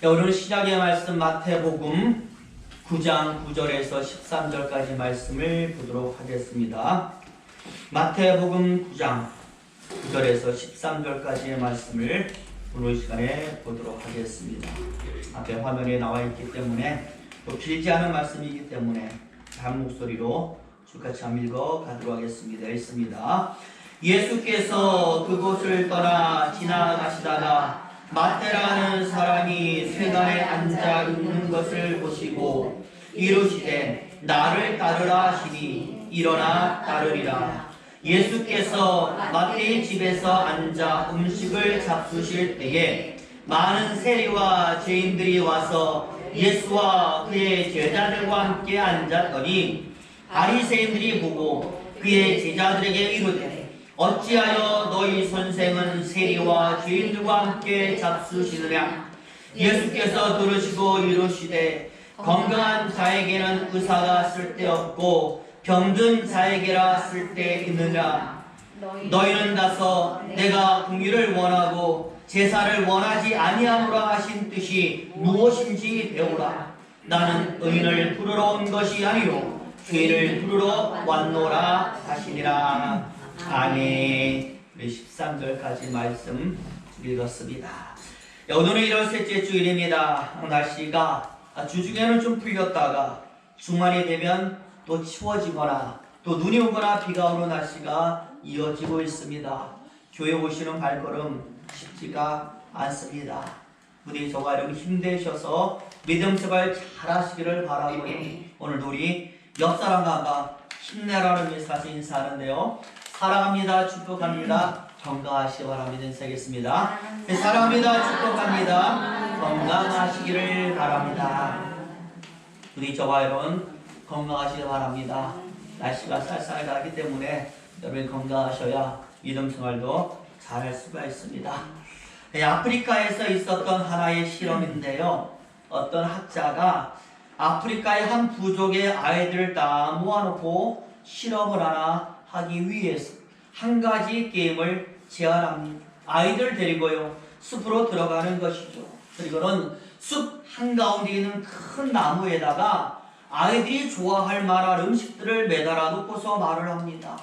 오늘 시작의 말씀 마태복음 9장 9절에서 13절까지 말씀을 보도록 하겠습니다. 마태복음 9장 9절에서 13절까지의 말씀을 오늘 시간에 보도록 하겠습니다. 앞에 화면에 나와 있기 때문에 또 길지 않은 말씀이기 때문에 한 목소리로 같이 한번 읽어 가도록 하겠습니다. 읽습니다. 예수께서 그곳을 떠나 지나가시다가 마태라는 사람이 쇠관에 앉아 있는 것을 보시고 이르시되 나를 따르라 하시니 일어나 따르리라. 예수께서 마태의 집에서 앉아 음식을 잡수실 때에 많은 세리와 죄인들이 와서 예수와 그의 제자들과 함께 앉았더니 바리새인들이 보고 그의 제자들에게 이르되 어찌하여 너희 선생은 세리와 죄인들과 함께 잡수시느냐? 예수께서 들으시고 이르시되 건강한 자에게는 의사가 쓸데없고 병든 자에게라 쓸데있느냐? 너희는 가서 내가 긍휼을 원하고 제사를 원하지 아니하노라 하신 뜻이 무엇인지 배우라. 나는 의인을 부르러 온 것이 아니요 죄를 부르러 왔노라 하시니라. 아멘. 13절까지 말씀 읽었습니다. 오늘은 1월 셋째 주일입니다. 날씨가 주중에는 좀 풀렸다가 주말이 되면 또 추워지거나 또 눈이 오거나 비가 오는 날씨가 이어지고 있습니다. 교회 오시는 발걸음 쉽지가 않습니다. 부디 저와 여러분 힘내셔서 믿음 생활 잘 하시기를 바라고 오늘도 우리 옆사람과 힘내라는 의미에서 인사하는데요. 사랑합니다. 축복합니다. 건강하시기 바랍니다. 인사하겠습니다. 사랑합니다. 축복합니다. 건강하시기를 바랍니다. 우리 저와 여러분 건강하시기 바랍니다. 날씨가 쌀쌀하기 때문에 여러분 건강하셔야 믿음 생활도 잘할 수가 있습니다. 아프리카에서 있었던 하나의 실험인데요. 어떤 학자가 아프리카의 한 부족의 아이들을 다 모아놓고 실험을 하나 하기 위해서 한 가지 게임을 제안합니다. 아이들 데리고요 숲으로 들어가는 것이죠. 그리고는 숲 한가운데 있는 큰 나무에다가 아이들이 좋아할 만한 음식들을 매달아 놓고서 말을 합니다.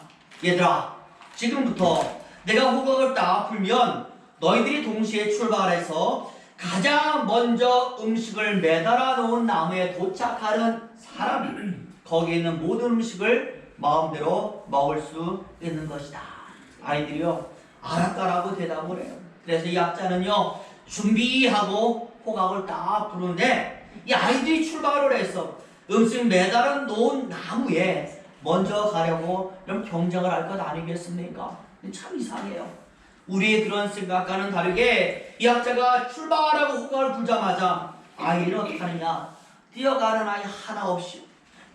얘들아, 지금부터 내가 호각을 딱 풀면 너희들이 동시에 출발해서 가장 먼저 음식을 매달아 놓은 나무에 도착하는 사람이 거기에 있는 모든 음식을 마음대로 먹을 수 있는 것이다. 아이들이요 알았다라고 대답을 해요. 그래서 이 학자는요 준비하고 호각을 딱 부르는데 이 아이들이 출발을 해서 음식 매달아 놓은 나무에 먼저 가려고 이런 경쟁을 할 것 아니겠습니까? 참 이상해요. 우리의 그런 생각과는 다르게 이 학자가 출발하고 호각을 불자마자 아이를 어떻게 하느냐, 뛰어가는 아이 하나 없이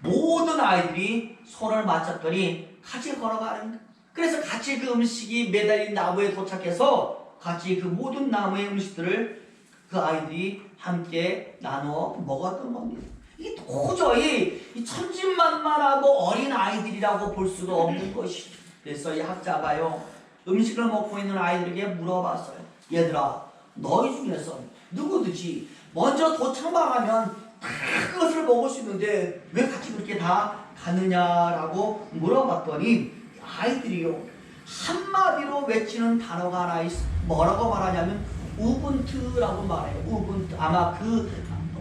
모든 아이들이 손을 맞잡더니 같이 걸어가는 거예요. 그래서 같이 그 음식이 매달린 나무에 도착해서 같이 그 모든 나무의 음식들을 그 아이들이 함께 나누어 먹었던 겁니다. 이 도저히 천진만만하고 어린 아이들이라고 볼 수가 없는 것이죠. 그래서 이 학자가요 음식을 먹고 있는 아이들에게 물어봤어요. 얘들아, 너희 중에서 누구든지 먼저 도착만 하면 다 그것을 먹을 수 있는데 왜 같이 그렇게 다 가느냐라고 물어봤더니 아이들이요 한마디로 외치는 단어가 하나 있어. 뭐라고 말하냐면 우분투라고 말해요. 우분투. 아마 그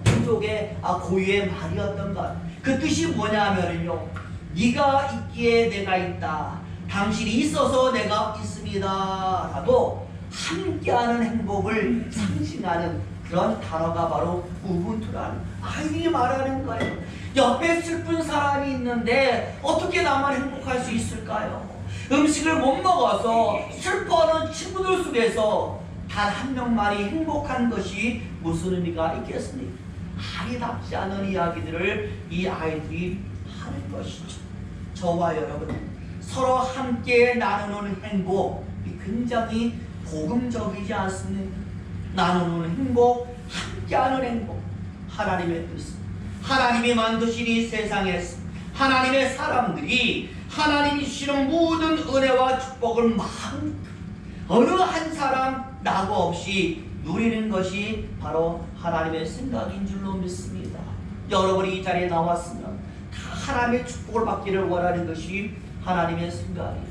민족의 고유의 말이었던가. 그 뜻이 뭐냐면요 네가 있기에 내가 있다, 당신이 있어서 내가 있습니다 라도 함께하는 행복을 상징하는 그런 단어가 바로 우분투라는 아이들이 말하는 거예요. 옆에 슬픈 사람이 있는데 어떻게 나만 행복할 수 있을까요? 음식을 못 먹어서 슬퍼하는 친구들 속에서 단 한 명만이 행복한 것이 무슨 의미가 있겠습니까? 아리답지 않은 이야기들을 이 아이들이 하는 것이죠. 저와 여러분 서로 함께 나누는 행복이 굉장히 복음적이지 않습니까? 나누는 행복, 함께하는 행복, 하나님의 뜻, 하나님이 만드신 이 세상에서 하나님의 사람들이 하나님이 주시는 모든 은혜와 축복을 마음껏 어느 한 사람 낙오 없이 누리는 것이 바로 하나님의 생각인 줄로 믿습니다. 여러분이 이 자리에 나왔으면 다 하나님의 축복을 받기를 원하는 것이 하나님의 생각이에요.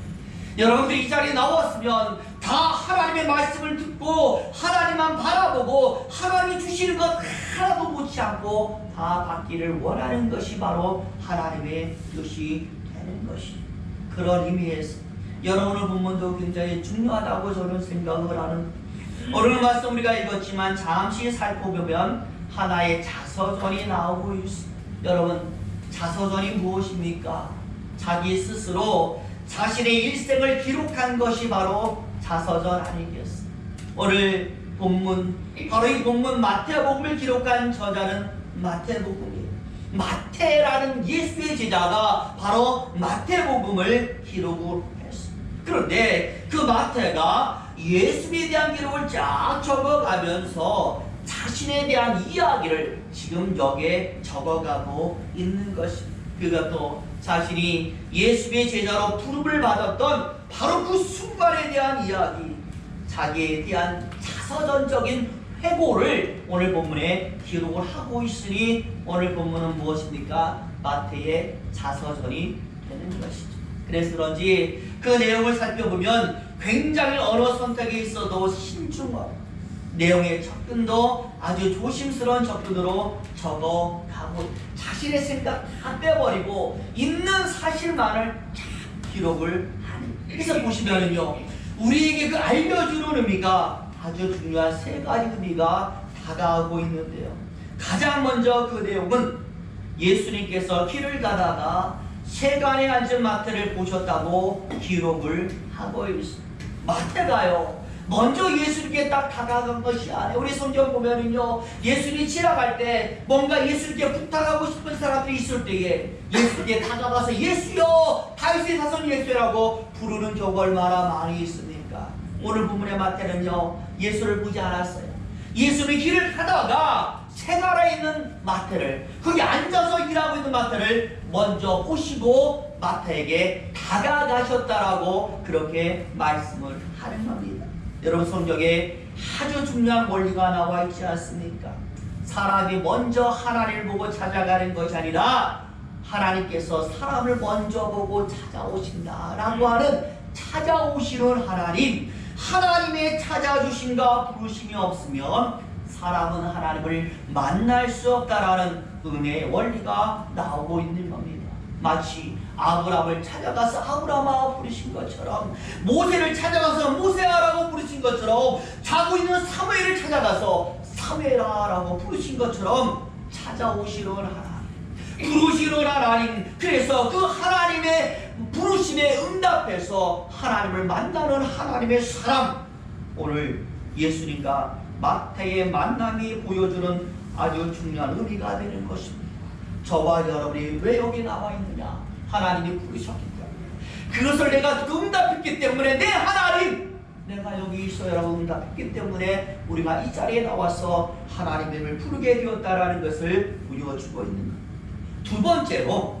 여러분들이 이 자리에 나왔으면 다 하나님의 말씀을 듣고 하나님만 바라보고 하나님이 주시는 것 하나도 묻지 않고 다 받기를 원하는 것이 바로 하나님의 뜻이 되는 것이에요. 그런 의미에서 여러분의 본문도 굉장히 중요하다고 저는 생각을 하는, 오늘 말씀 우리가 읽었지만 잠시 살펴보면 하나의 자서전이 나오고 있습니다. 여러분, 자서전이 무엇입니까? 자기 스스로 자신의 일생을 기록한 것이 바로 자서전 아니겠습니까? 오늘 본문, 바로 이 본문 마태복음을 기록한 저자는 마태복음이에요. 마태라는 예수의 제자가 바로 마태복음을 기록을 했습니다. 그런데 그 마태가 예수에 대한 기록을 쫙 적어가면서 자신에 대한 이야기를 지금 여기에 적어가고 있는 것입니다. 그것도 자신이 예수의 제자로 부름을 받았던 바로 그 순간에 대한 이야기, 자기에 대한 자서전적인 회고를 오늘 본문에 기록을 하고 있으니 오늘 본문은 무엇입니까? 마태의 자서전이 되는 것이죠. 그래서 그런지 그 내용을 살펴보면 굉장히 언어 선택에 있어도 신중하고 내용의 접근도 아주 조심스러운 접근으로 적어가고 자신의 생각 다 빼버리고 있는 사실만을 쫙 기록을 하는. 그래서 보시면은요, 우리에게 그 알려주는 의미가 아주 중요한 세 가지 의미가 다가오고 있는데요. 가장 먼저 그 내용은 예수님께서 길을 가다가 세간에 앉은 마태를 보셨다고 기록을 하고 있습니다. 마태가요, 먼저 예수님께 딱 다가간 것이 아니에요. 우리 성경 보면은요, 예수님이 지나갈 때 뭔가 예수님께 부탁하고 싶은 사람들이 있을 때에 예수님께 다가가서 예수여, 다윗의 자손 예수라고 부르는 경우가 얼마나 많이 있습니까? 오늘 본문의 마태는요, 예수를 보지 않았어요. 예수님이 길을 가다가 세간에 있는 마태를, 거기 앉아서 일하고 있는 마태를 먼저 보시고 마태에게 다가가셨다라고 그렇게 말씀을 하는 겁니다. 여러분, 성경에 아주 중요한 원리가 나와 있지 않습니까? 사람이 먼저 하나님을 보고 찾아가는 것이 아니라 하나님께서 사람을 먼저 보고 찾아오신다라고 하는 찾아오시는 하나님, 하나님의 찾아주심과 부르심이 없으면 사람은 하나님을 만날 수 없다라는 은혜의 원리가 나오고 있는 겁니다. 마치 아브라함을 찾아가서 아브라함아 부르신 것처럼, 모세를 찾아가서 모세아라고 부르신 것처럼, 자고 있는 사무엘을 찾아가서 사무엘아라고 부르신 것처럼 찾아오시는 하나님, 부르시는 하나님, 그래서 그 하나님의 부르심에 응답해서 하나님을 만나는 하나님의 사람, 오늘 예수님과 마태의 만남이 보여주는 아주 중요한 의미가 되는 것입니다. 저와 여러분이 왜 여기 나와 있느냐? 하나님이 부르셨기 때문에, 그것을 내가 응답했기 때문에, 내 하나님, 내가 여기 있어요라고 응답했기 때문에 우리가 이 자리에 나와서 하나님을 부르게 되었다라는 것을 보여주고 있는 것. 두 번째로,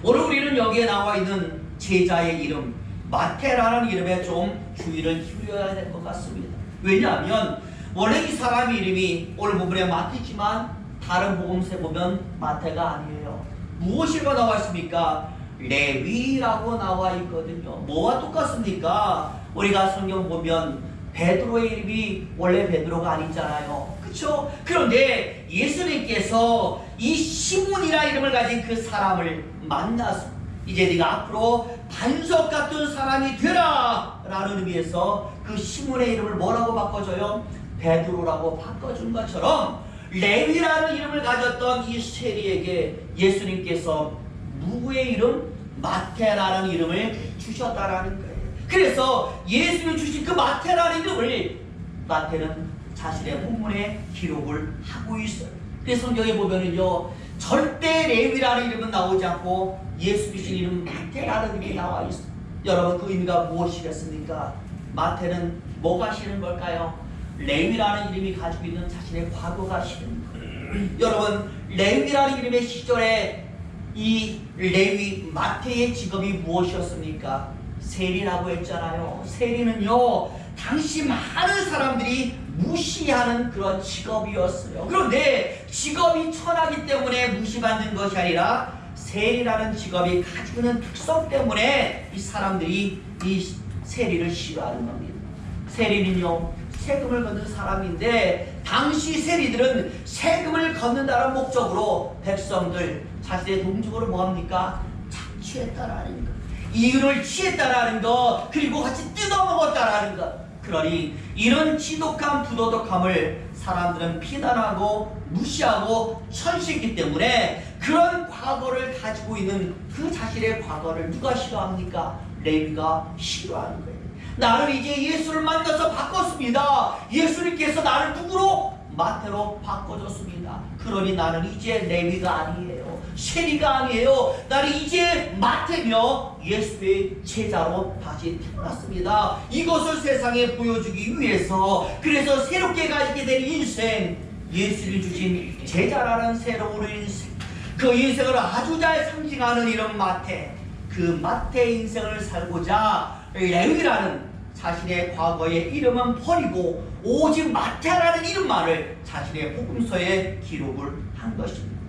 오늘 우리는 여기에 나와 있는 제자의 이름 마태라는 이름에 좀 주의를 기울여야 될 것 같습니다. 왜냐하면 원래 이 사람 이름이 오늘 본문에 마태지만 다른 복음서에 보면 마태가 아니에요. 무엇이라고 나와 있습니까? 레위라고 나와 있거든요. 뭐와 똑같습니까? 우리가 성경 보면 베드로의 이름이 원래 베드로가 아니잖아요. 그렇죠? 그런데 예수님께서 이 시몬이라 이름을 가진 그 사람을 만나서 이제 네가 앞으로 반석 같은 사람이 되라 라는 의미에서 그 시몬의 이름을 뭐라고 바꿔줘요? 베드로라고 바꿔준 것처럼 레위라는 이름을 가졌던 이 세리에게 예수님께서 누구의 이름? 마태라는 이름을 주셨다라는 거예요. 그래서 예수님 주신 그 마태라는 이름을 마태는 자신의 본문에 기록을 하고 있어요. 그래서 성경에 보면은요, 절대 레위라는 이름은 나오지 않고 예수 주신 이름 마태라는 이름이 나와 있어요. 여러분, 그 의미가 무엇이겠습니까? 마태는 뭐가 싫은 걸까요? 레위라는 이름이 가지고 있는 자신의 과거가 싫은 거예요. 여러분, 레위라는 이름의 시절에 이 레위 마태의 직업이 무엇이었습니까? 세리라고 했잖아요. 세리는요, 당시 많은 사람들이 무시하는 그런 직업이었어요. 그런데 직업이 천하기 때문에 무시받는 것이 아니라 세리라는 직업이 가지고 있는 특성 때문에 이 사람들이 이 세리를 싫어하는 겁니다. 세리는요, 세금을 걷는 사람인데 당시 세리들은 세금을 걷는다는 목적으로 백성들 자신의 동족으로 뭐합니까? 착취했다라는 것, 이윤을 취했다라는 것, 그리고 같이 뜯어먹었다라는 것. 그러니 이런 지독한 부도덕함을 사람들은 비난하고 무시하고 천시했기 때문에 그런 과거를 가지고 있는 그 자신의 과거를 누가 싫어합니까? 레위가 싫어하는 거예요. 나를 이제 예수를 만나서 바꿨습니다. 예수님께서 나를 누구로? 마태로 바꿔줬습니다. 그러니 나는 이제 레위가 아니에요. 세리가 아니에요. 나는 이제 마태며 예수의 제자로 다시 태어났습니다. 이것을 세상에 보여주기 위해서, 그래서 새롭게 가지게 된 인생, 예수를 주신 제자라는 새로운 인생, 그 인생을 아주 잘 상징하는 이런 마태, 그 마태의 인생을 살고자 레위라는 자신의 과거의 이름은 버리고 오직 마태라는 이름만을 자신의 복음서에 기록을 한 것입니다.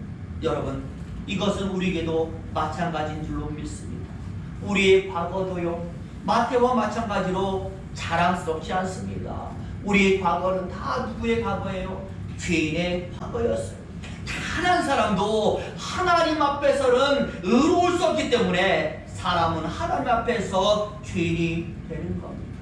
여러분, 이것은 우리에게도 마찬가지인 줄로 믿습니다. 우리의 과거도요, 마태와 마찬가지로 자랑스럽지 않습니다. 우리의 과거는 다 누구의 과거예요? 죄인의 과거였어요. 단 한 사람도 하나님 앞에서는 의로울 수 없기 때문에 사람은 하나님 앞에서 죄인이 되는 겁니다.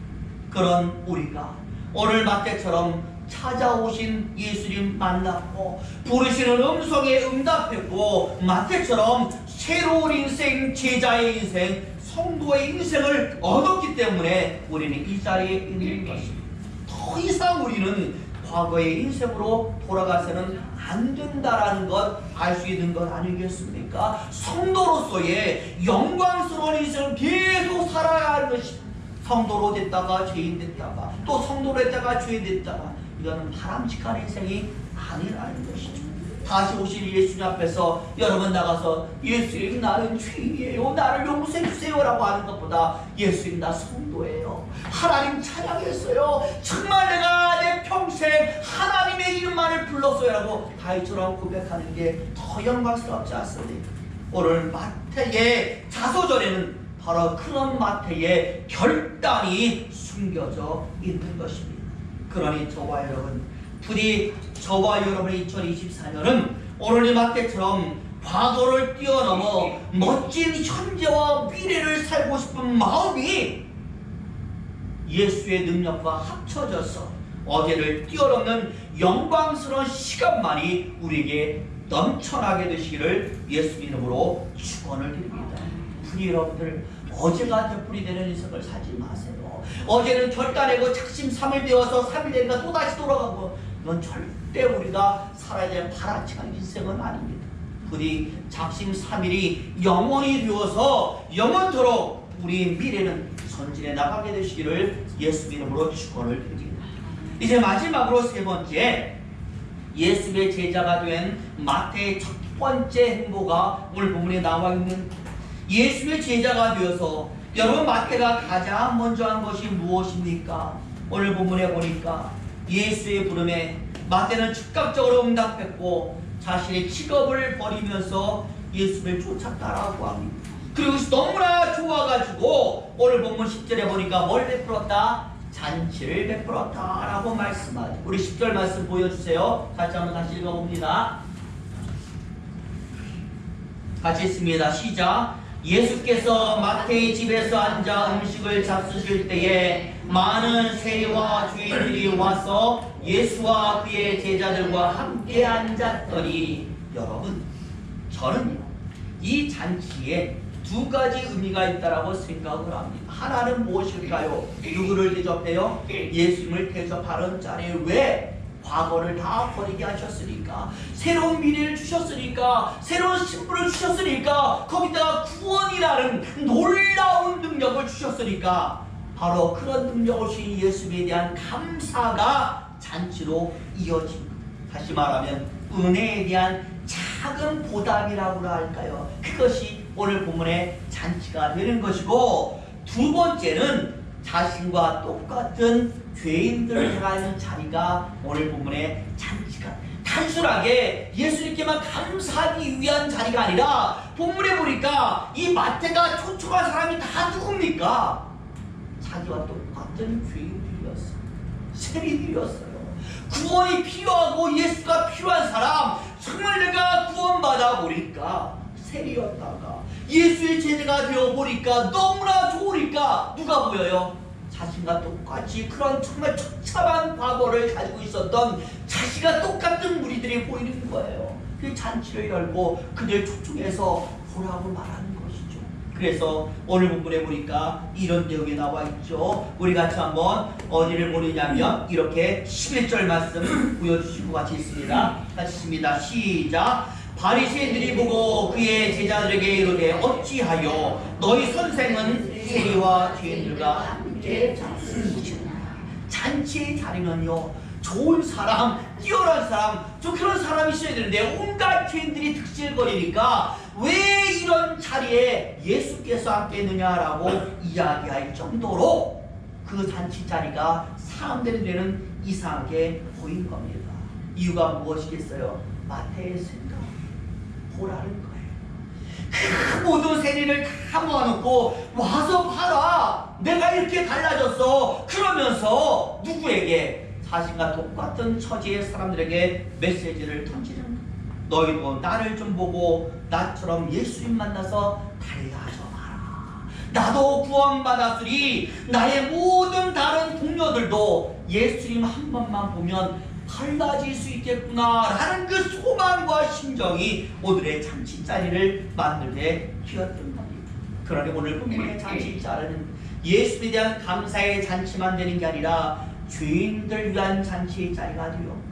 그런 우리가 오늘 마태처럼 찾아오신 예수님 만났고 부르시는 음성에 응답했고 마태처럼 새로운 인생, 제자의 인생, 성도의 인생을 얻었기 때문에 우리는 이 자리에 있는 것입니다. 더 이상 우리는 과거의 인생으로 돌아가서는 안 된다라는 것 알 수 있는 것 아니겠습니까? 성도로서의 영광스러운 인생을 계속 살아야 하는 것입니다. 성도로 됐다가 죄인 됐다가 또 성도로 됐다가 죄인 됐다가, 이거는 바람직한 인생이 아니라는 것이죠. 다시 오실 예수님 앞에서 여러분 나가서 예수님 나는 죄인이에요, 나를 용서해 주세요라고 하는 것보다 예수님 나 성도예요, 하나님 찬양했어요, 정말 내가 내 평생 하나님의 이름만을 불렀어요라고 다윗처럼 고백하는 게 더 영광스럽지 않습니까? 오늘 마태의 자소전에는 바로 그런 마태의 결단이 숨겨져 있는 것입니다. 그러니 저와 여러분, 부디 저와 여러분의 2024년은 오늘 이 마태처럼 과거를 뛰어넘어 멋진 현재와 미래를 살고 싶은 마음이 예수의 능력과 합쳐져서 어제를 뛰어넘는 영광스러운 시간만이 우리에게 넘쳐나게 되시기를 예수 이름으로 축원을 드립니다. 부디 여러분들, 어제가 되풀이 되는 인생을 살지 마세요. 어제는 결단하고 작심삼일 되어서 3일 되니까 또다시 돌아가고, 이건 절대 우리가 살아야 될 바람직한 인생은 아닙니다. 부디 작심삼일이 영원히 되어서 영원토록 우리의 미래는 전진해 나가게 되시기를 예수 이름으로 축원을 드립니다. 이제 마지막으로 세 번째, 예수의 제자가 된 마태의 첫 번째 행보가 오늘 본문에 나와 있는, 예수의 제자가 되어서 여러분 마태가 가장 먼저 한 것이 무엇입니까? 오늘 본문에 보니까 예수의 부름에 마태는 즉각적으로 응답했고 자신의 직업을 버리면서 예수를 쫓았다라고 합니다. 그리고 너무나 좋아가지고 오늘 본문 10절에 보니까 뭘 베풀었다? 잔치를 베풀었다라고 말씀하죠. 우리 10절 말씀 보여주세요. 같이 한번 다시 읽어봅니다. 같이 있습니다. 시작. 예수께서 마태의 집에서 앉아 음식을 잡수실 때에 많은 세리와 주인들이 와서 예수와 그의 제자들과 함께 앉았더니, 여러분, 저는요 이 잔치에 두 가지 의미가 있다라고 생각을 합니다. 하나는 무엇일까요? 누구를 대접해요? 예수님을 대접하는 자리에 왜? 과거를 다 버리게 하셨으니까, 새로운 미래를 주셨으니까, 새로운 신분을 주셨으니까, 거기다가 구원이라는 놀라운 능력을 주셨으니까, 바로 그런 능력을 주신 예수님에 대한 감사가 잔치로 이어집니다. 다시 말하면 은혜에 대한 작은 보답이라고 할까요? 그것이 오늘 본문의 잔치가 되는 것이고, 두 번째는 자신과 똑같은 죄인들을 향하는 자리가 오늘 본문의 잔치가 단순하게 예수님께만 감사하기 위한 자리가 아니라 본문에 보니까 이 마태가 초청한 사람이 다 누굽니까? 자기와 똑같은 죄인들이었어요. 세리들이었어요. 구원이 필요하고 예수가 필요한 사람, 정말 내가 구원받아 보니까 세리였다가 예수의 제자가 되어 보니까 너무나 좋으니까 누가 보여요? 자신과 똑같이 그런 정말 처참한 과거를 가지고 있었던 자신과 똑같은 무리들이 보이는 거예요. 그 잔치를 열고 그들 초청해서 보라고 말하는 것이죠. 그래서 오늘 본문에 보니까 이런 내용이 나와 있죠. 우리 같이 한번 어디를 보느냐면 이렇게 11절 말씀 보여주시고 같이 있습니다. 같이 있습니다. 시작. 바리새인들이 보고 그의 제자들에게 이르되 어찌하여 너희 선생은 세리와 죄인들과 함께 잡수시나. 잔치의 자리는요, 좋은 사람, 뛰어난 사람, 좀 그런 사람이 있어야 되는데 온갖 죄인들이 득실거리니까 왜 이런 자리에 예수께서 함께 있느냐라고 이야기할 정도로 그 잔치 자리가 사람들이 되는 이상하게 보인 겁니다. 이유가 무엇이겠어요? 마태의 생각, 보라는 거예요. 그 모든 세리를 다 모아놓고 와서 봐라, 내가 이렇게 달라졌어. 그러면서 누구에게? 자신과 똑같은 처지의 사람들에게 메시지를 던지는 거예요. 너희도 나를 좀 보고 나처럼 예수님 만나서 달라져 봐라. 나도 구원받았으니 나의 모든 다른 동료들도 예수님 한 번만 보면 달라질 수 있겠구나 라는 그 소망과 심정이 오늘의 잔치 자리를 만들게 되었던 겁니다. 그러니 오늘 본문의 잔치 자리는 예수에 대한 감사의 잔치만 되는 게 아니라 죄인들 위한 잔치의 자리가 되었고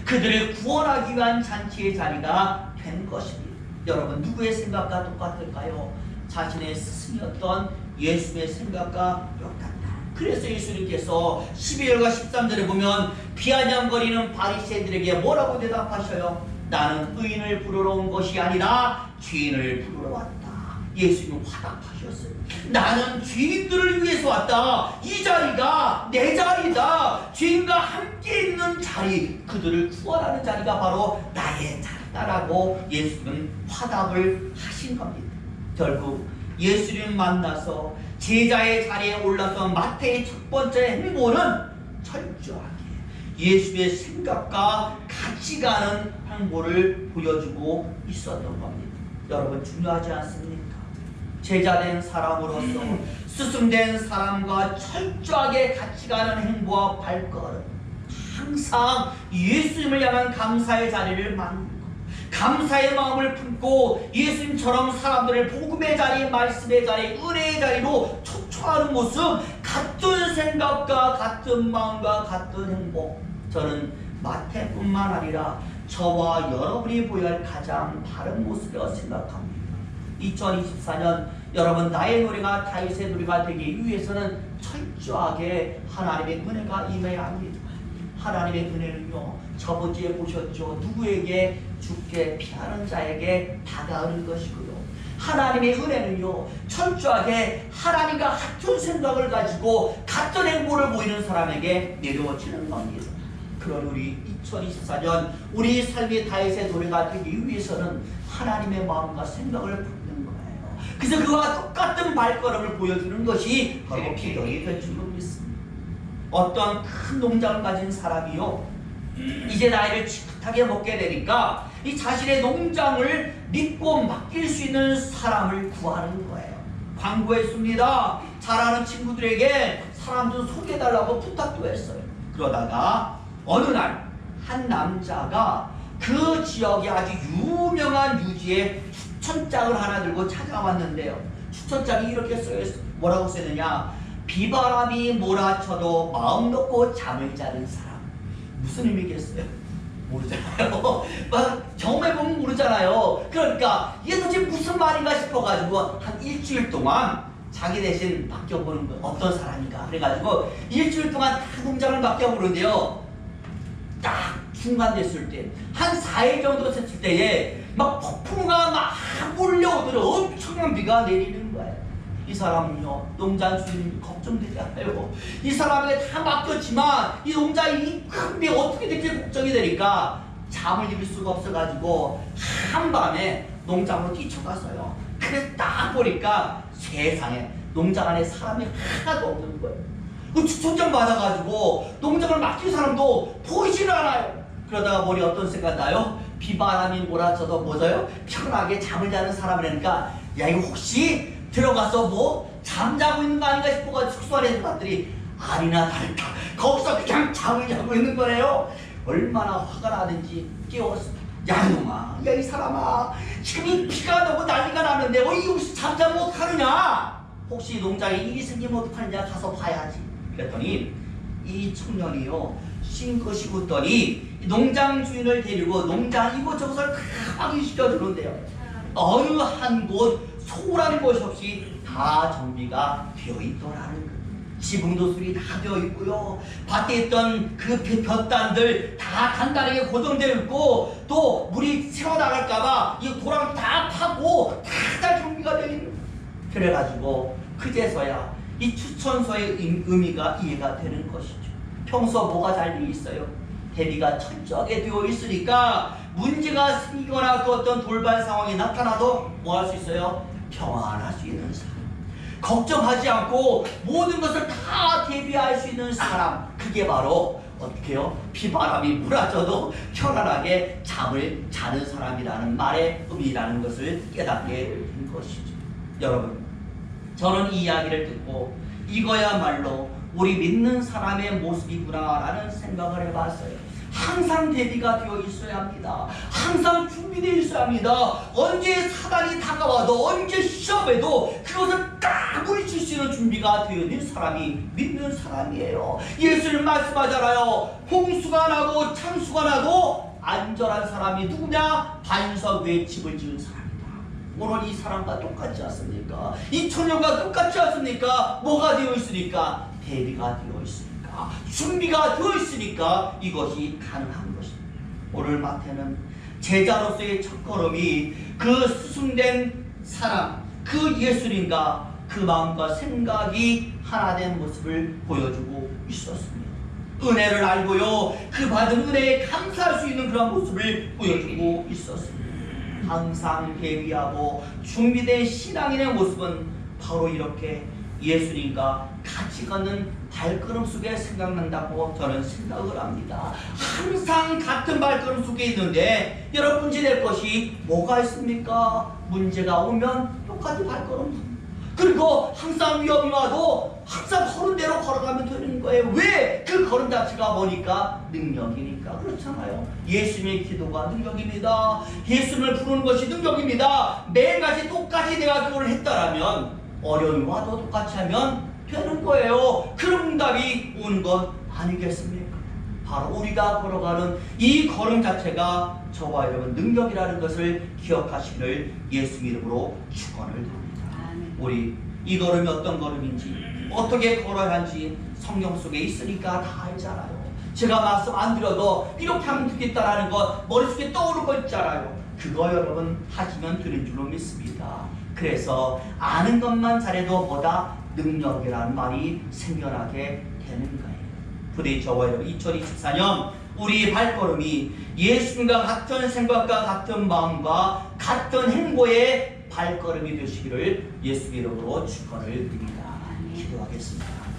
그들을 구원하기 위한 잔치의 자리가 된 것입니다. 여러분, 누구의 생각과 똑같을까요? 자신의 스승이었던 예수의 생각과 똑같다. 그래서 예수님께서 12절과 13절에 보면 비아냥거리는 바리새인들에게 뭐라고 대답하셔요? 나는 의인을 부르러 온 것이 아니라 죄인을 부르러 왔다. 예수님은 화답하셨어요. 나는 죄인들을 위해서 왔다. 이 자리가 내 자리다. 죄인과 함께 있는 자리, 그들을 구원하는 자리가 바로 나의 자리다라고 예수님은 화답을 하신 겁니다. 결국 예수님 만나서 제자의 자리에 올라서 마태의 첫 번째 행보는 철저하게 예수의 생각과 같이 가는 행보를 보여주고 있었던 겁니다. 여러분, 중요하지 않습니까? 제자된 사람으로서 스승된 사람과 철저하게 같이 가는 행보와 발걸음, 항상 예수님을 향한 감사의 자리를 만들고 감사의 마음을 품고 예수님처럼 사람들을 복음의 자리, 말씀의 자리, 은혜의 자리로 초청하는 모습, 같은 생각과 같은 마음과 같은 행복, 저는 마태뿐만 아니라 저와 여러분이 보여야 할 가장 바른 모습이라고 생각합니다. 2024년 여러분, 나의 노래가 다윗의 노래가 되기 위해서는 철저하게 하나님의 은혜가 임해야 합니다. 하나님의 은혜는요, 저번주에 보셨죠. 누구에게? 죽게 피하는 자에게 다가오는 것이고요. 하나님의 은혜는요, 철저하게 하나님과 같은 생각을 가지고 같은 행보를 보이는 사람에게 내려지는 겁니다. 그런 우리 2024년 우리 삶의 다윗의 노래가 되기 위해서는 하나님의 마음과 생각을 품는 거예요. 그래서 그와 똑같은 발걸음을 보여주는 것이 바로 기도이 될 줄로 믿습니다. 어떤 큰 농장을 가진 사람이요, 이제 나이를 지긋하게 먹게 되니까 이 자신의 농장을 믿고 맡길 수 있는 사람을 구하는 거예요. 광고했습니다. 잘하는 친구들에게 사람들 소개해달라고 부탁도 했어요. 그러다가 어느 날 한 남자가 그 지역에 아주 유명한 유지의 추천장을 하나 들고 찾아왔는데요. 추천장이 이렇게 써있어요. 뭐라고 쓰느냐? 비바람이 몰아쳐도 마음 놓고 잠을 자는 사람. 무슨 의미겠어요? 모르잖아요. 막 경험해 보면 모르잖아요. 그러니까 이게 도대체 무슨 말인가 싶어가지고 한 일주일 동안 자기 대신 맡겨보는 거예요. 어떤 사람인가. 그래가지고 일주일 동안 다 농장을 맡겨보는데요. 딱 중간 됐을 때, 한 4일 정도 됐을 때에 막 폭풍우가 막 몰려오더니 엄청난 비가 내리는 거예요. 이 사람은요, 농장 주인이 걱정되잖아요. 이 사람에게 다 맡겼지만 이 농장이 큰데 어떻게 이렇게 걱정이 되니까 잠을 이룰 수가 없어가지고 한밤에 농장으로 뛰쳐갔어요. 그래서 딱 보니까 세상에 농장 안에 사람이 하나도 없는 거예요. 그 추천장 받아가지고 농장을 맡긴 사람도 보이질 않아요. 그러다가 머리 어떤 생각 나요? 비바람이 몰아쳐도 뭐져요? 편하게 잠을 자는 사람이라니까, 야, 이거 혹시 들어가서 뭐 잠자고 있는 거 아닌가 싶어가지고 숙소 안에 들어갔더니 아니나 다를까 거기서 그냥 잠을 자고 있는 거래요. 얼마나 화가 나는지 깨웠습니다. 야, 이놈아, 야, 이 사람아, 지금 이 비가 너무 난리가 나는데 이 혹시 잠자면 어떡하느냐? 혹시 농장에 일이 생기면 어떡하느냐? 가서 봐야지. 그랬더니 이 청년이요, 싱긋이 웃더니 농장 주인을 데리고 농장 이곳저곳을 확인시켜 주는데요. 어느 한 곳 소홀한 곳 없이 다 정비가 되어 있더라는 거예요. 지붕도 수리 다 되어 있고요. 밭에 있던 그 볕단들 다 단단하게 고정되어 있고, 또 물이 새어나갈까봐 이 도랑 다 파고 다 정비가 되어 있는 거예요. 그래가지고 그제서야 이 추천서의 의미가 이해가 되는 것이죠. 평소 뭐가 잘 돼 있어요? 대비가 철저하게 되어 있으니까 문제가 생기거나 그 어떤 돌발 상황이 나타나도 뭐 할 수 있어요? 평안할 수 있는 사람, 걱정하지 않고 모든 것을 다 대비할 수 있는 사람, 그게 바로 어떻게 해요? 비바람이 몰아쳐도 편안하게 잠을 자는 사람이라는 말의 의미라는 것을 깨닫게 된 것이죠. 여러분, 저는 이 이야기를 듣고 이거야말로 우리 믿는 사람의 모습이구나라는 생각을 해봤어요. 항상 대비가 되어 있어야 합니다. 항상 준비되어 있어야 합니다. 언제 사단이 다가와도, 언제 시험에도 그것을 딱 물리칠 수 있는 준비가 되어 있는 사람이 믿는 사람이에요. 예수님 말씀하잖아요. 홍수가 나고 창수가 나도 안전한 사람이 누구냐? 반석 위에 집을 지은 사람이다. 오늘 이 사람과 똑같지 않습니까? 이 청년과 똑같지 않습니까? 뭐가 되어 있으니까? 대비가 되어 있습니다. 준비가 되어 있으니까 이것이 가능한 것입니다. 오늘 마태는 제자로서의 첫걸음이 그 스승된 사람, 그 예수님과 그 마음과 생각이 하나 된 모습을 보여주고 있었습니다. 은혜를 알고요, 그 받은 은혜에 감사할 수 있는 그런 모습을 보여주고 있었습니다. 항상 대비하고 준비된 신앙인의 모습은 바로 이렇게 예수님과 같이 걷는 발걸음 속에 생각난다고 저는 생각을 합니다. 항상 같은 발걸음 속에 있는데 여러분 문제될 것이 뭐가 있습니까? 문제가 오면 똑같이 발걸음, 그리고 항상 위험이 와도 항상 걸은 대로 걸어가면 되는 거예요. 왜? 그 걸음 자체가 뭐니까? 능력이니까. 그렇잖아요. 예수님의 기도가 능력입니다. 예수님을 부르는 것이 능력입니다. 매일같이 똑같이 내가 그걸 했다라면, 어려움이 와도 똑같이 하면 되는 거예요. 그런 응답이 오는 것 아니겠습니까? 바로 우리가 걸어가는 이 걸음 자체가 저와 여러분 능력이라는 것을 기억하시기를 예수 이름으로 축원을 드립니다. 우리 이 걸음이 어떤 걸음인지, 어떻게 걸어야 하는지 성경 속에 있으니까 다 알잖아요. 제가 말씀 안 드려도 이렇게 하면 되겠다라는 거 머릿속에 떠오르는 거 있잖아요. 그거 여러분 하시면 되는 줄로 믿습니다. 그래서 아는 것만 잘해도 뭐다? 능력이라는 말이 생겨나게 되는 거예요. 부디 저와 여러분 2024년 우리 발걸음이 예수님과 같은 생각과 같은 마음과 같은 행보의 발걸음이 되시기를 예수 이름으로 축원을 드립니다. 기도하겠습니다.